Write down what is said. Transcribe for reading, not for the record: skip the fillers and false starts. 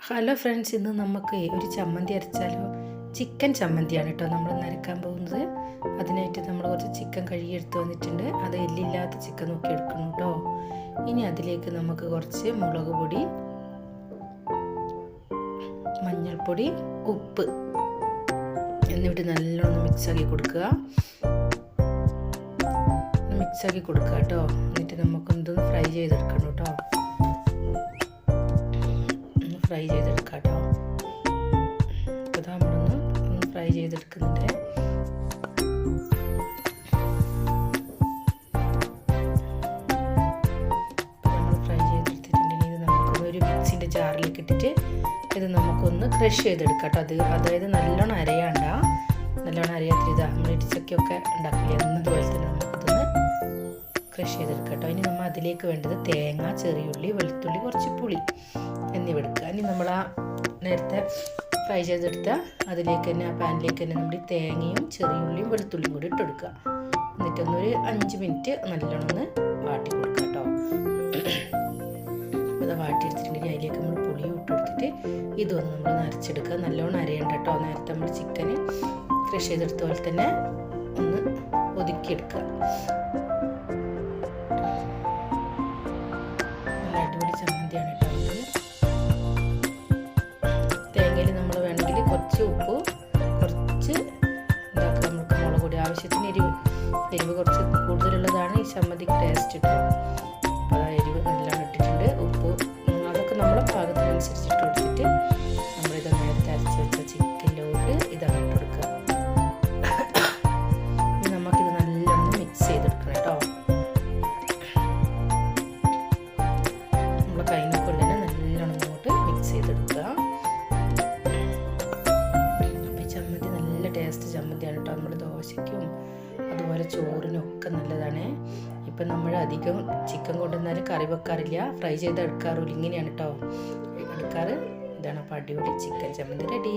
Hello friends, ഇന്ന് നമുക്ക് ഒരു ചമ്മന്തി അരച്ചാലോ? ചിക്കൻ ചമ്മന്തിയാണ് കേട്ടോ നമ്മൾ അരക്കാൻ പോകുന്നത്. അതിനായിട്ട് നമ്മൾ കുറച്ച് ചിക്കൻ കഴുകിയെടുത്ത് വന്നിട്ടുണ്ട്. അത് എല്ലില്ലാത്ത ചിക്കൻ നോക്കി എടുക്കണം കേട്ടോ. ഇനി അതിലേക്ക് നമുക്ക് കുറച്ച് മുളക് പൊടി, മഞ്ഞൾപ്പൊടി, ഉപ്പ് എന്നിട്ട് നല്ലോണം മിക്സാക്കി കൊടുക്കുക കേട്ടോ. എന്നിട്ട് നമുക്കൊന്ന് ഫ്രൈ ചെയ്തെടുക്കണം കേട്ടോ. ഫ്രൈ ചെയ്തെടുക്കാം കേട്ടോ. ഇപ്പോൾ നമ്മളൊന്ന് ഫ്രൈ ചെയ്തെടുക്കുന്നുണ്ട്. നമ്മൾ ഫ്രൈ ചെയ്തെടുത്തിട്ടുണ്ടെങ്കിൽ ഇത് നമുക്കൊരു മിക്സിൻ്റെ ജാറിലേക്ക് ഇട്ടിട്ട് ഇത് നമുക്കൊന്ന് ക്രഷ് ചെയ്തെടുക്കാം കേട്ടോ. അതായത് നല്ലോണം അരയാണ്ട, നല്ലോണം അരയാത്ത ഇതാ നമ്മൾ ഇടിച്ചക്കൊക്കെ ഉണ്ടാക്കില്ല എന്നതുപോലെ തന്നെ നമുക്കിതൊന്ന് ക്രഷ് ചെയ്തെടുക്കാം കേട്ടോ. ഇനി നമ്മൾ അതിലേക്ക് വേണ്ടത് തേങ്ങ, ചെറിയുള്ളി, വെളുത്തുള്ളി, കുറച്ച് പുളി എന്നിവ എടുക്കുക. ഇനി നമ്മൾ ആ നേരത്തെ ഫ്രൈ ചെയ്തെടുത്ത അതിലേക്ക് തന്നെ, ആ പാനിലേക്ക് തന്നെ നമ്മൾ തേങ്ങയും ചെറിയുള്ളിയും വെളുത്തുള്ളിയും കൂടി ഇട്ടെടുക്കുക. എന്നിട്ടൊന്നൊരു 5 മിനിറ്റ് നല്ലോണം ഒന്ന് വാട്ടി കൊടുക്കുക കേട്ടോ. അത് വാട്ടിയെടുത്തിട്ടുണ്ടെങ്കിൽ അതിലേക്ക് നമ്മൾ പുളിയും ഇട്ടെടുത്തിട്ട് ഇതൊന്ന് നമ്മൾ അരച്ചെടുക്കുക. നല്ലോണം അരയണ്ട കേട്ടോ. നേരത്തെ നമ്മൾ ചിക്കന് ക്രഷ് ചെയ്തെടുത്ത പോലെ തന്നെ ഒന്ന് ഒതുക്കിയെടുക്കുക. നല്ല അടിപൊളി ചമ്മന്തിയാണ് കേട്ടോ. തേങ്ങയിൽ നമ്മൾ വേണമെങ്കിൽ കുറച്ച് ഉപ്പ്, കുറച്ച് നമുക്ക് മുളക് പൊടി, ആവശ്യത്തിന് എരിവ് കുറച്ച് കൂടുതലുള്ളതാണ് ഈ ചമ്മന്തിക്ക് ടേസ്റ്റ് കിട്ടും. അപ്പോൾ ആ എരിവ് നല്ലോണം ഇട്ടിട്ടുണ്ട്. ഉപ്പ് അതൊക്കെ നമ്മളെ പാകത്തിനനുസരിച്ച് ഇട്ട് കൊടുത്തിട്ട് നമ്മളിത് നേരത്തെ അരച്ച് വെച്ച ചിക്കനിലോട്ട് ഇതാണ് ഇട്ട് കൊടുക്കുക. ഇനി നമുക്കിത് നല്ലോണം മിക്സ് ചെയ്തെടുക്കണം കേട്ടോ. നമ്മളെ കൈനെ കൊണ്ട് തന്നെ നല്ലോണം ഇങ്ങോട്ട് മിക്സ് ചെയ്തെടുക്കുക. ചമ്മന്തി നല്ല ടേസ്റ്റ് ചമ്മന്തിയാണ് കേട്ടോ. നമ്മൾ ദോശയ്ക്കും അതുപോലെ ചോറിനും ഒക്കെ നല്ലതാണ്. ഇപ്പം നമ്മൾ അധികം ചിക്കൻ കൊണ്ടുവന്നാൽ കറി വെക്കാറില്ല, ഫ്രൈ ചെയ്ത് എടുക്കാറില്ല. ഇങ്ങനെയാണ് കേട്ടോ എടുക്കാറ്. ഇതാണ് അപ്പോൾ അടിപൊളി ചിക്കൻ ചമ്മന്തി റെഡി.